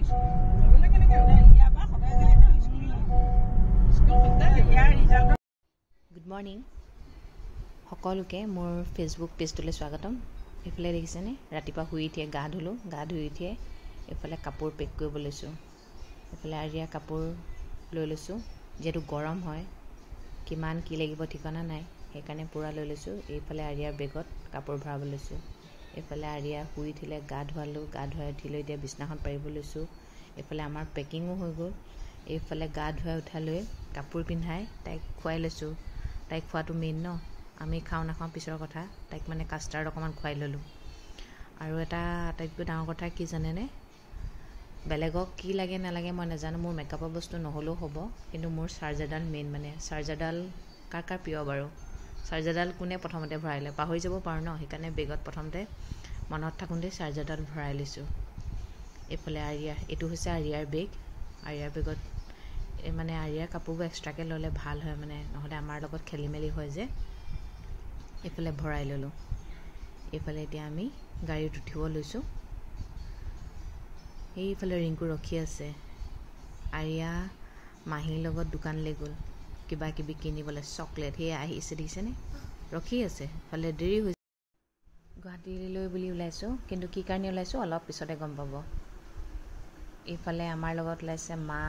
Good morning সকলোকে মোৰ Facebook পেজটোলৈ স্বাগতম। এইফালে দেখিছেনে ৰাতিপুৱা শুই উঠিয়ে গা ধুলোঁ, গা ধুই উঠিয়ে এইফালে কাপোৰ পেক কৰিব লৈছোঁ। এইফালে আৰিয়া কাপোৰ লৈ লৈছোঁ, যিহেতু গৰম হয়, কিমান কি লাগিব ঠিকনা নাই, সেইকাৰণে পূৰা লৈ লৈছোঁ। এইফালে আৰিয়াৰ বেগত কাপোৰ ভৰাব লৈছোঁ। এইফালে আৰিয়া শুই উঠিলে গা ধুৱালোঁ, গা ধুৱাই উঠিলৈ এতিয়া বিছনাখন পাৰিব লৈছোঁ। এইফালে আমাৰ পেকিঙো হৈ গ'ল। এইফালে গা ধুৱাই উঠালৈ কাপোৰ পিন্ধাই তাইক খুৱাই লৈছোঁ। তাইক খোৱাটো মেইন ন, আমি খাওঁ নাখাওঁ পিছৰ কথা। তাইক মানে কাষ্টাৰ্ড অকণমান খুৱাই ল'লোঁ। আৰু এটা আটাইতকৈ ডাঙৰ কথা কি জানেনে, বেলেগক কি লাগে নালাগে মই নাজানো, মোৰ মেকআপৰ বস্তু নহ'লেও হ'ব, কিন্তু মোৰ চাৰ্জাৰডাল মেইন। মানে চাৰ্জাৰডাল কাৰ কাৰ প্ৰিয় বাৰু? চাৰ্জাৰডাল কোনে প্ৰথমতে ভৰাই লয়, পাহৰি যাব পাৰোঁ ন, সেইকাৰণে বেগত প্ৰথমতে মনত থাকোঁতে চাৰ্জাৰডাল ভৰাই লৈছোঁ। এইফালে আৰিয়া, এইটো হৈছে আৰিয়াৰ বেগ। আৰিয়াৰ বেগত মানে আৰিয়াৰ কাপোৰবোৰ এক্সট্ৰাকৈ ল'লে ভাল হয়, মানে নহ'লে আমাৰ লগত খেলি মেলি হয় যে। এইফালে ভৰাই ল'লোঁ। এইফালে এতিয়া আমি গাড়ীত উঠিব লৈছোঁ। সেইফালে ৰিংকু ৰখি আছে। আৰিয়া মাহীৰ লগত দোকানলৈ গ'ল কিবা কিবি কিনিবলৈ, চকলেট সেয়া আহিছে দেখিছেনে, ৰখি আছে। এইফালে দেৰি হৈছে, গুৱাহাটীলৈ বুলি ওলাইছোঁ, কিন্তু কি কাৰণে ওলাইছোঁ অলপ পিছতে গম পাব। এইফালে আমাৰ লগত ওলাইছে মা,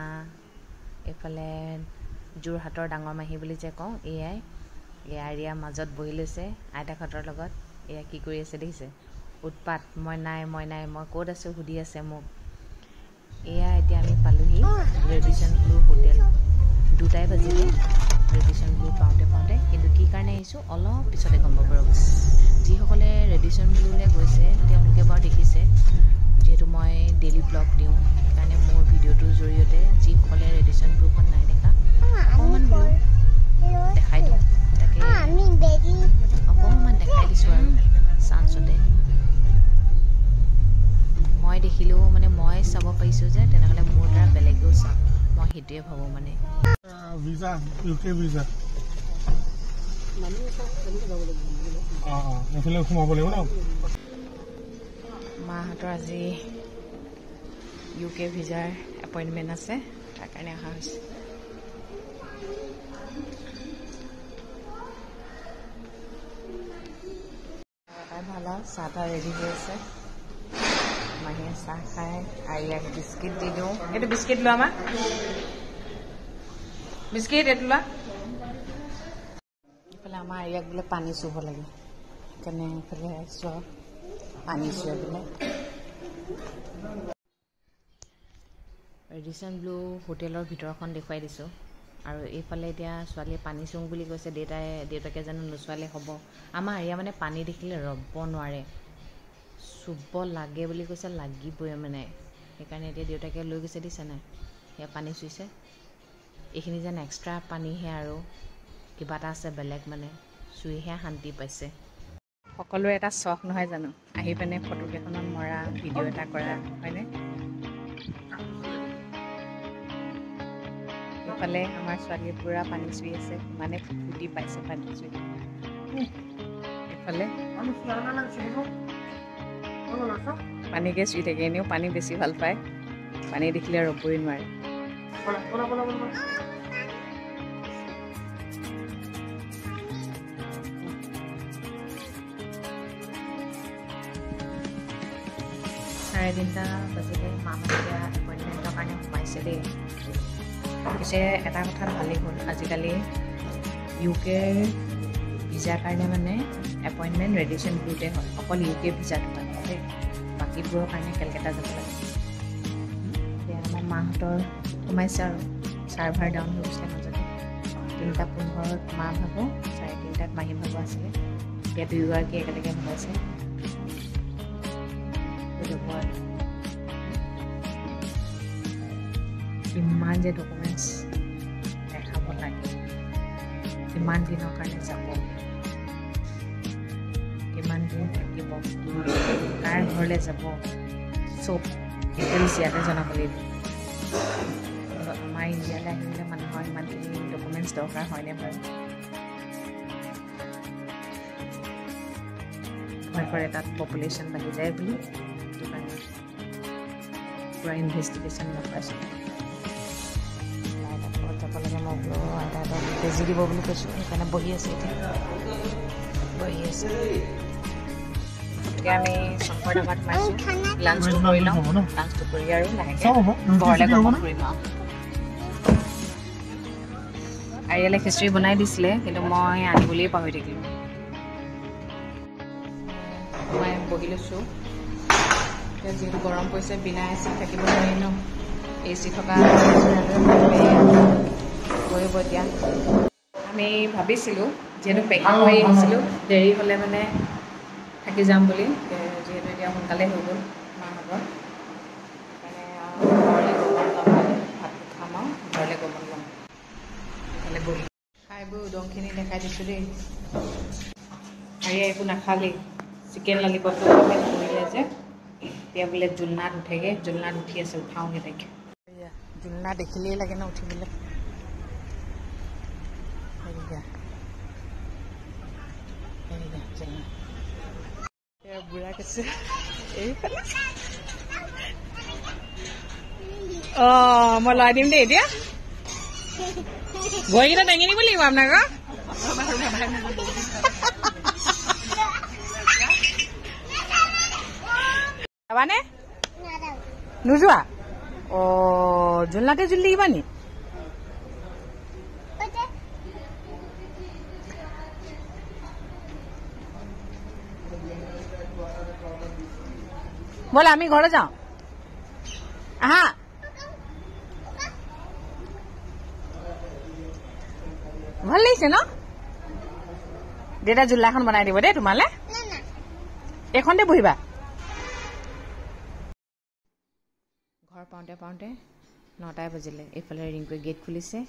এইফালে যোৰহাটৰ ডাঙৰ মাহী বুলি যে কওঁ, এয়াই আৰিয়া মাজত বহি লৈছে আইতাকহঁতৰ লগত। এয়া কি কৰি আছে দেখিছে, উৎপাত, মই নাই মই ক'ত আছোঁ সুধি আছে মোক। এয়া এতিয়া আমি পালোহি ৰেডিচন ব্লু হোটেল। 2টাই বাজিলে ৰেডিচন ব্লু পাওঁতে, কিন্তু কি কাৰণে আহিছোঁ অলপ পিছতে গম পাব ৰ'ব। যিসকলে ৰেডিচন ব্লুলৈ গৈছে তেওঁলোকে বাৰু দেখিছে, যিহেতু মই ডেইলি ব্লগ দিওঁ, সেইকাৰণে মোৰ ভিডিঅ'টোৰ জৰিয়তে যিসকলে ৰেডিচন ব্লুখন নাই দেখা অকণমান বোলো দেখাই দিওঁ, তাকে অকণমান দেখাই দিছোঁ আৰু চান্সতে। মই দেখিলেও মানে মই চাব পাৰিছোঁ যে, তেনেহ'লে মোৰ দ্বাৰা বেলেগেও চাওক, মই সেইটোৱে ভাবোঁ। মানে মাহঁতৰ আজি UK ভিজাৰ এপইণ্টমেণ্ট আছে, তাৰ কাৰণে অহা হৈছে। ভাল আৰু চাহ তাহ ৰেডি হৈ আছে। মাহীয়ে চাহ খাই আৰিয়াক বিস্কিট দি দিওঁ। এইটো বিস্কিট লোৱা মা, বিস্কিট এইটো লোৱা। এইফালে আমাৰ আৰিয়াক বোলে পানী চুব লাগে, সেইকাৰণে এইফালে আহিছোঁ আৰু পানী চুৱে বোলে। ৰেডিচন ব্লু হোটেলৰ ভিতৰখন দেখুৱাই দিছোঁ। আৰু এইফালে এতিয়া ছোৱালীয়ে পানী চুওঁ বুলি কৈছে, দেউতাকে জানো নোচোৱালে হ'ব। আমাৰ আৰিয়া মানে পানী দেখিলে ৰ'ব নোৱাৰে, চুব লাগে বুলি কৈছে, লাগিবই মানে। সেইকাৰণে এতিয়া দেউতাকে লৈ গৈছে দিছে নাই, সেয়া পানী চুইছে। এইখিনি যেন এক্সট্ৰা পানীহে, আৰু কিবা এটা আছে বেলেগ, মানে চুইহে শান্তি পাইছে। সকলোৰে এটা চখ নহয় জানো, আহি পিনে ফটোকেইখনত মৰা, ভিডিঅ' এটা কৰা, হয়নে? এইফালে আমাৰ ছোৱালীয়ে পূৰা পানী চুই আছে, ইমানে ফূৰ্তি পাইছে পানী চুই। এইফালে পানীকে চুই থাকে, এনেও পানী বেছি ভাল পায়, পানী দেখিলে ৰ'বই নোৱাৰে। চাৰে 3টা বাজিলে, মাহঁত এতিয়া এপইণ্টমেণ্টৰ কাৰণে সোমাইছে দেই। পিছে এটা কথা ভালেই হ'ল, আজিকালি UK ভিজাৰ কাৰণে মানে এপইণ্টমেণ্ট ৰেডিচন ব্লুতে হয়, অকল UK ভিজাটো হয় দেই, বাকীবোৰৰ কাৰণে কেলকাতা যাব লাগে। এতিয়া আমাৰ মাহঁতৰ সোমাইছে আৰু চাৰ্ভাৰ ডাউন হৈ গৈছিলে মাজতে। 3:15 মা ভাগো, 3:30 মাহী ভাগো আছিলে। এতিয়া দুয়োগৰাকী একেলগে সোমাইছে। কিমান যে ডকুমেণ্টছ দেখাব লাগে, কিমান দিনৰ কাৰণে যাব, কিমান দিন থাকিব, কাৰ ঘৰলৈ যাব, চব ডিটেইলছ ইয়াতে জনাব লাগিব। আমাৰ ইণ্ডিয়ালৈ আহিলে মানুহৰ ইমানখিনি ডকুমেণ্টছ দৰকাৰ হয়নে বাৰু? ভয় কৰে তাত পপুলেশ্যন বাঢ়ি যায় বুলি, সেইটো কাৰণে পূৰা ইনভেষ্টিগেশ্যন নকৰাইছোঁ ঘৰত যাব লাগে মই বোলো আইতাহঁতক বেজি দিব বুলি কৈছোঁ সেইকাৰণে বহি আছে এতিয়া বহি আছে গতিকে আমি শংকৰ ধাবাত সোমাইছোঁ লাঞ্চটো কৰি লওঁ লাঞ্চটো কৰি আৰু লাহেকৈ ঘৰলৈ গমন কৰিম আৰু ইয়ালৈ খিচিৰি বনাই দিছিলে কিন্তু মই আনিবলৈয়ে পাহৰি থাকিলোঁ মই বহি লৈছোঁ এতিয়া যিহেতু গৰম পৰিছে বিনা এ চি থাকিব নোৱাৰি ন এ চি থকা বহিব এতিয়া আমি ভাবিছিলোঁ যিহেতু পেকিং কৰি আহিছিলোঁ দেৰি হ'লে মানে থাকি যাম বুলি যিহেতু এতিয়া সোনকালে হৈ গ'ল মাহঁতৰ সেইকাৰণে ঘৰলৈ গমন ল'ম ভাতটো খাম আৰু ঘৰলৈ গমন ল'ম সেইফালে বহি খাই বৈ উদংখিনি দেখাই দিছোঁ দেই আৰু একো নাখালেই চিকেন ললিপপটো কৰিলে যে এতিয়া বোলে জোলনাত উঠেগৈ জোলনাত উঠি আছে উঠাওঁগৈ তাইক জোলনা দেখিলেই লাগে ন উঠিবলৈ বুঢ়া কৈছে অঁ মই লৰাই দিম দেই এতিয়া ভৰিকেইটা দাঙি নিব লাগিব আপোনাক যাবানে নোযোৱা অঁ জোলনাতে জুলি থাকিবা নি ব'লা আমি ঘৰলৈ যাওঁ আহা ভাল লাগিছে ন দেউতা জোলনাখন বনাই দিব দেই তোমালে এইখনতে বহিবা ঘৰ পাওঁতে পাওঁতে 9টাই বাজিলে এইফালে ৰিংকুৱে গেট খুলিছে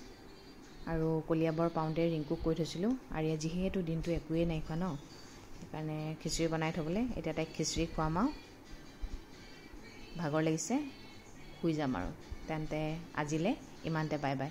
আৰু কলিয়াবৰ পাওঁতে ৰিংকুক কৈ থৈছিলোঁ আৰু যিহেতু দিনটো একোৱেই নাই খোৱা ন সেইকাৰণে খিচিৰি বনাই থ'বলৈ এতিয়া তাইক খিচিৰি খুৱাম আৰু ভাগৰ লাগিছে শুই যাম আৰু তেন্তে আজিলৈ ইমানতে বাই বাই